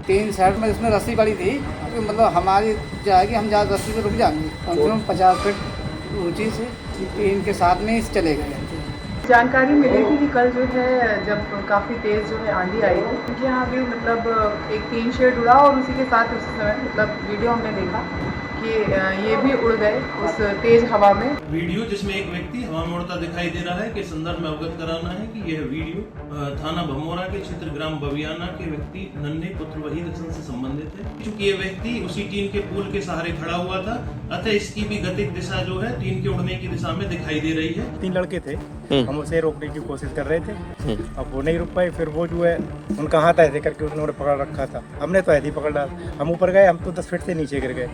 तीन साइड में इसमें रस्सी पड़ी थी, मतलब हमारी जाएगी, हम जहाँ रस्सी पे रुक जाएंगे, कम से कम 50 फीट ऊंची से टीन के साथ में ही चले गए। जानकारी मिली थी कि कल जो है जब काफ़ी तेज़ जो है आंधी आई थी, क्योंकि यहाँ भी मतलब एक टीन शेड उड़ा और उसी के साथ उसी समय मतलब वीडियो हमने देखा कि ये भी उड़ गए उस तेज हवा में। वीडियो जिसमें एक व्यक्ति हवा में उड़ता दिखाई दे रहा है के संदर्भ में अवगत कराना है कि यह वीडियो थाना भमोरा के क्षेत्र ग्राम बबियाना के व्यक्ति नन्हे पुत्र वहीद हसन से संबंधित है। चूंकि ये व्यक्ति उसी टीन के पुल के सहारे खड़ा हुआ था, अतः इसकी भी गतिक दिशा जो है टीन के उड़ने की दिशा में दिखाई दे रही है। 3 लड़के थे, हम उसे रोकने की कोशिश कर रहे थे, अब वो नहीं रुक पाए। फिर वो जो है उनका हाथ ऐसे करके उन्होंने पकड़ रखा था, हमने तो ऐसे ही पकड़ डाला। हम ऊपर गए, हम तो 10 फीट से नीचे गिर गए,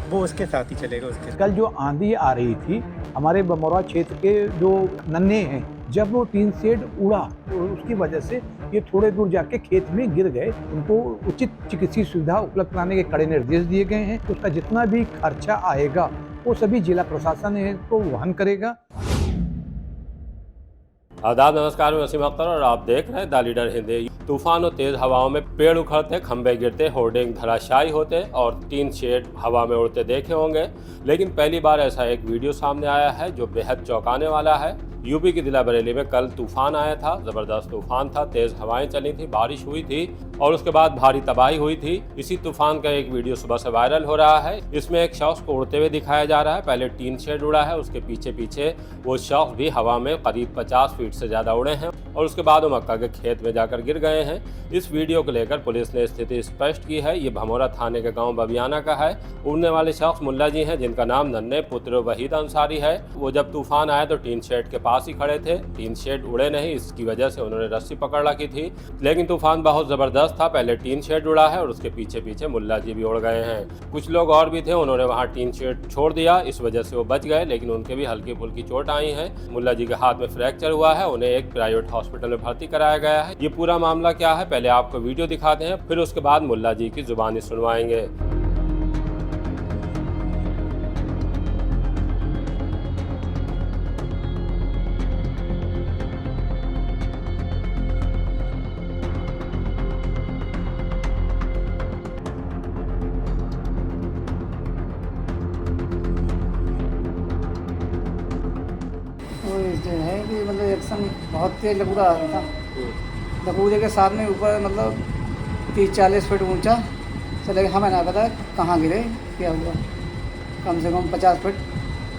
वो उसके साथ ही चले गए। उसके कल जो आंधी आ रही थी हमारे बमोरा क्षेत्र के जो नन्हे हैं, जब वो टीन शेड उड़ा तो उसकी वजह से ये थोड़े दूर जाके खेत में गिर गए। उनको उचित चिकित्सीय सुविधा उपलब्ध कराने के कड़े निर्देश दिए गए हैं। उसका जितना भी खर्चा आएगा वो सभी जिला प्रशासन को वहन करेगा। आदाब, नमस्कार, मैं वसीम अख्तर और आप देख रहे हैं द लीडर हिंदी। तूफान और तेज हवाओं में पेड़ उखड़ते, खंभे गिरते, होर्डिंग धराशायी होते और टीन शेड हवा में उड़ते देखे होंगे, लेकिन पहली बार ऐसा एक वीडियो सामने आया है जो बेहद चौंकाने वाला है। यूपी की जिला बरेली में कल तूफान आया था, जबरदस्त तूफान था, तेज हवाएं चली थी, बारिश हुई थी और उसके बाद भारी तबाही हुई थी। इसी तूफान का एक वीडियो सुबह से वायरल हो रहा है। इसमें एक शख्स को उड़ते हुए दिखाया जा रहा है। पहले टीन शेड उड़ा है, उसके पीछे पीछे वो शख्स भी हवा में करीब 50 फीट से ज्यादा उड़े हैं और उसके बाद वो मक्का के खेत में जाकर गिर गए हैं। इस वीडियो को लेकर पुलिस ने स्थिति स्पष्ट की है। ये भमोरा थाने के गाँव बबियाना का है। उड़ने वाले शख्स मुल्ला जी हैं, जिनका नाम नन्हे पुत्र वहीद अंसारी है। वो जब तूफान आया तो टीन शेड के पास ही खड़े थे। टीन शेड उड़े नहीं, इसकी वजह से उन्होंने रस्सी पकड़ रखी थी, लेकिन तूफान बहुत जबरदस्त था। पहले टीन शेड उड़ा है और उसके पीछे पीछे मुल्ला जी भी उड़ गए हैं। कुछ लोग और भी थे, उन्होंने वहां टीन शेड छोड़ दिया, इस वजह से वो बच गए, लेकिन उनके भी हल्की फुल्की चोट आई है। मुल्ला जी के हाथ में फ्रैक्चर हुआ है, उन्हें एक प्राइवेट हॉस्पिटल में भर्ती कराया गया है। ये पूरा मामला क्या है, पहले आपको वीडियो दिखाते हैं, फिर उसके बाद मुल्ला जी की जुबानी सुनवाएंगे। जो है कि मतलब एक्शन बहुत तेज लकूदा आ रहा था, लकूदे के सामने ऊपर मतलब 30-40 फीट ऊंचा चले गए। हमें ना पता कहाँ गिरे, क्या हुआ, कम से कम 50 फीट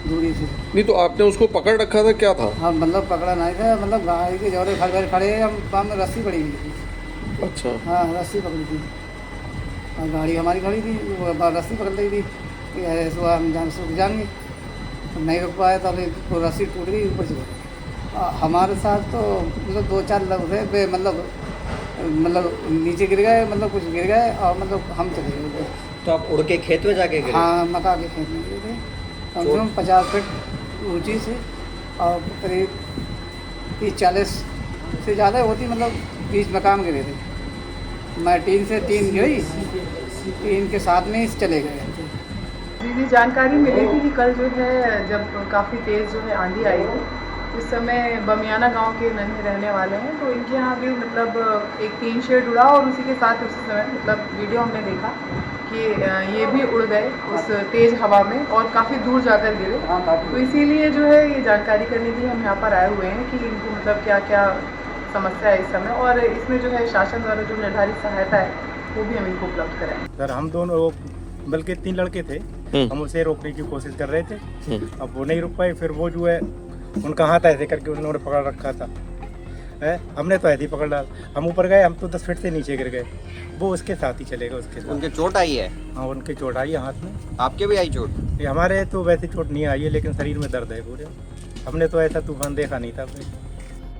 दूरी से। नहीं तो आपने उसको पकड़ रखा था, क्या था? हाँ, मतलब पकड़ा नहीं था, मतलब गाड़ी के जोड़े खड़े हम रस्सी पड़ी हुई थी। अच्छा। हाँ, रस्सी पकड़ी थी और गाड़ी हमारी खड़ी थी, वो रस्सी पकड़ रही थी कि ऐसे हुआ हम रुक जाएंगे, नहीं रुक पाए तो अभी वो रस्सी टूट गई, ऊपर चले गए। हमारे साथ तो मतलब 2-4 लोग थे, मतलब नीचे गिर गए, मतलब कुछ गिर गए और मतलब हम चले गए। तो आप उड़ के खेत में जाके गिरे? हाँ, मक्का के खेत में गिरे थे, कम से कम 50 फीट ऊंची से और करीब 30-40 से ज़्यादा होती, मतलब 20 मकान गिरे थे। मैं टीन से टीन गिरी, टीन के साथ में ही चले गए। जी, जानकारी मिली थी कि कल जो है जब काफ़ी तेज़ जो है आंधी आई थी, उस समय बमियाना गांव के नन्हे रहने वाले हैं, तो इनके यहाँ भी मतलब एक टीन शेड उड़ा और उसी के साथ उसी समय मतलब वीडियो हमने देखा कि ये भी उड़ गए उस तेज़ हवा में और काफ़ी दूर जाकर गिरे। तो इसीलिए जो है ये जानकारी करने के लिए हम यहाँ पर आए हुए हैं कि इनको मतलब क्या क्या समस्या है इस समय, और इसमें जो है शासन द्वारा जो निर्धारित सहायता है वो भी हम इनको उपलब्ध कराएं। सर, हम दोनों बल्कि 3 लड़के थे, हम उसे रोकने की कोशिश कर रहे थे, अब वो नहीं रुक पाए। फिर वो जो है उनका हाथ ऐसे करके उन्होंने पकड़ रखा था, हमने तो ऐसे ही पकड़ डाला। हम ऊपर गए, हम तो 10 फीट से नीचे गिर गए, वो उसके साथ ही चले गए। उसके साथ उनके चोट आई है? हाँ, उनकी चोट आई है हाथ में। आपके भी आई चोट? हमारे तो वैसे चोट नहीं आई है, लेकिन शरीर में दर्द है पूरे। हमने तो ऐसा तूफान देखा नहीं था।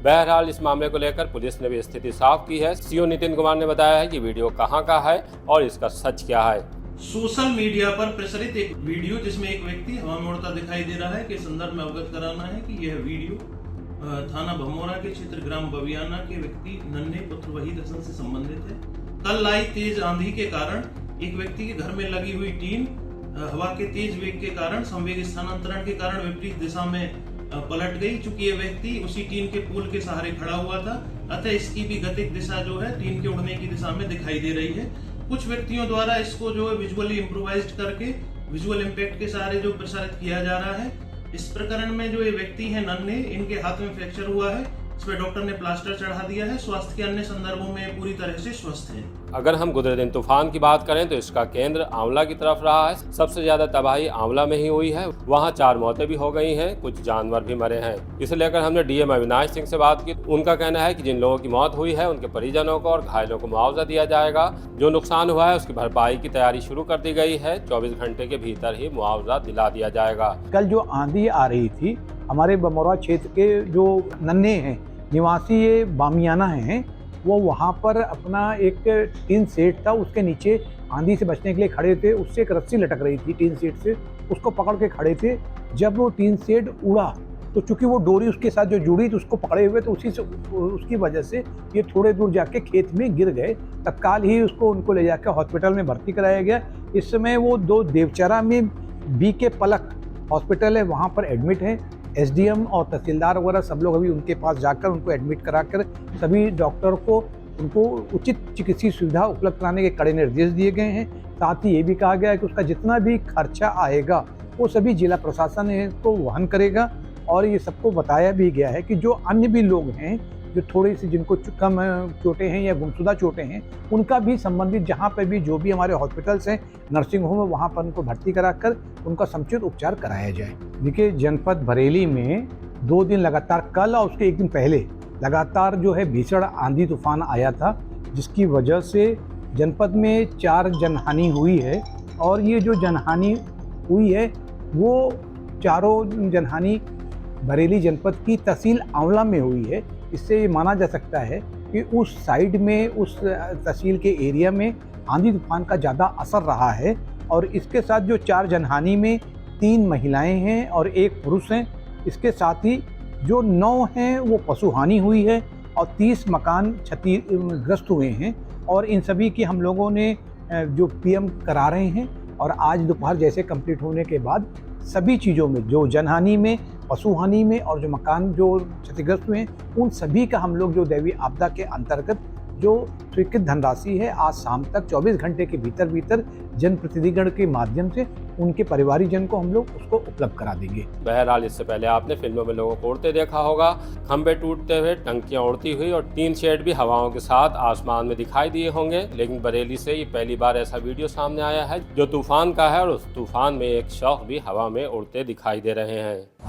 बहरहाल इस मामले को लेकर पुलिस ने भी स्थिति साफ की है। सीओ नितिन कुमार ने बताया है कि वीडियो कहां का है और इसका सच क्या है। सोशल मीडिया पर प्रसारित एक वीडियो जिसमें एक व्यक्ति हवा में उड़ता दिखाई दे रहा है के संदर्भ में अवगत कराना है कि यह वीडियो थाना भमोरा के क्षेत्र ग्राम बबियाना के व्यक्ति नन्हे पुत्र वहीद हसन से संबंधित है। कल आई तेज आंधी के कारण एक व्यक्ति के घर में लगी हुई टीन हवा के तेज वेग के कारण संवेग स्थानांतरण के कारण विपरीत दिशा में पलट गई। चूंकि ये व्यक्ति उसी टीन के पुल के सहारे खड़ा हुआ था, अतः इसकी भी गतिक दिशा जो है टीन के उड़ने की दिशा में दिखाई दे रही है। कुछ व्यक्तियों द्वारा इसको जो है विजुअली इम्प्रोवाइज्ड करके विजुअल इम्पैक्ट के सहारे जो प्रसारित किया जा रहा है। इस प्रकरण में जो ये व्यक्ति हैं नन्हे, इनके हाथ में फ्रैक्चर हुआ है, इस पर डॉक्टर ने प्लास्टर चढ़ा दिया है। स्वास्थ्य के अन्य संदर्भों में पूरी तरह से स्वस्थ है। अगर हम गुजरे दिन तूफान की बात करें तो इसका केंद्र आंवला की तरफ रहा है। सबसे ज्यादा तबाही आंवला में ही हुई है। वहां 4 मौतें भी हो गई हैं, कुछ जानवर भी मरे हैं। इसे लेकर हमने डीएम अविनाश सिंह से बात की। उनका कहना है कि जिन लोगों की मौत हुई है उनके परिजनों को और घायलों को मुआवजा दिया जाएगा। जो नुकसान हुआ है उसकी भरपाई की तैयारी शुरू कर दी गई है। 24 घंटे के भीतर ही मुआवजा दिला दिया जाएगा। कल जो आंधी आ रही थी, हमारे बमौरा क्षेत्र के जो नन्हे हैं निवासी ये बामियाना हैं, वो वहाँ पर अपना एक टीन सेट था, उसके नीचे आंधी से बचने के लिए खड़े थे। उससे एक रस्सी लटक रही थी टीन सेट से, उसको पकड़ के खड़े थे। जब वो टीन सेट उड़ा तो चूंकि वो डोरी उसके साथ जो जुड़ी थी उसको पकड़े हुए, तो उसकी वजह से ये थोड़े दूर जाके खेत में गिर गए। तत्काल ही उनको ले जाकर हॉस्पिटल में भर्ती कराया गया। इस समय वो 2 देवचरा में बीके पलक हॉस्पिटल है, वहाँ पर एडमिट है। एसडीएम और तहसीलदार वगैरह सब लोग अभी उनके पास जाकर उनको एडमिट कराकर सभी डॉक्टर को उनको उचित चिकित्सीय सुविधा उपलब्ध कराने के कड़े निर्देश दिए गए हैं। साथ ही ये भी कहा गया है कि उसका जितना भी खर्चा आएगा वो सभी जिला प्रशासन इसको वहन करेगा। और ये सबको बताया भी गया है कि जो अन्य भी लोग हैं जो थोड़ी सी जिनको कम चोटें हैं या गुमशुदा चोटें हैं, उनका भी संबंधित जहाँ पर भी जो भी हमारे हॉस्पिटल्स हैं, नर्सिंग होम है, वहाँ पर उनको भर्ती कराकर उनका समुचित उपचार कराया जाए। देखिए, जनपद बरेली में 2 दिन लगातार, कल और उसके 1 दिन पहले लगातार जो है भीषण आंधी तूफान आया था, जिसकी वजह से जनपद में 4 जनहानि हुई है। और ये जो जनहानि हुई है वो चारों जनहानि बरेली जनपद की तहसील आंवला में हुई है। इससे ये माना जा सकता है कि उस साइड में, उस तहसील के एरिया में आंधी तूफान का ज़्यादा असर रहा है। और इसके साथ जो 4 जनहानि में 3 महिलाएं हैं और 1 पुरुष हैं। इसके साथ ही जो 9 हैं वो पशुहानि हुई है और 30 मकान क्षतिग्रस्त हुए हैं। और इन सभी की हम लोगों ने जो पीएम करा रहे हैं और आज दोपहर जैसे कंप्लीट होने के बाद सभी चीज़ों में, जो जनहानि में, पशुहानि में और जो मकान जो क्षतिग्रस्त हुए हैं, उन सभी का हम लोग जो दैवीय आपदा के अंतर्गत जो स्वीकृत धनराशि है आज शाम तक 24 घंटे के भीतर जनप्रतिनिधिगण के माध्यम से उनके परिवारीजन को हम लोग उसको उपलब्ध करा देंगे। बहरहाल इससे पहले आपने फिल्मों में लोगों को उड़ते देखा होगा, खंबे टूटते हुए, टंकियां उड़ती हुई और टीन शेड भी हवाओं के साथ आसमान में दिखाई दिए होंगे। लेकिन बरेली से ये पहली बार ऐसा वीडियो सामने आया है जो तूफान का है और उस तूफान में एक शव भी हवा में उड़ते दिखाई दे रहे हैं।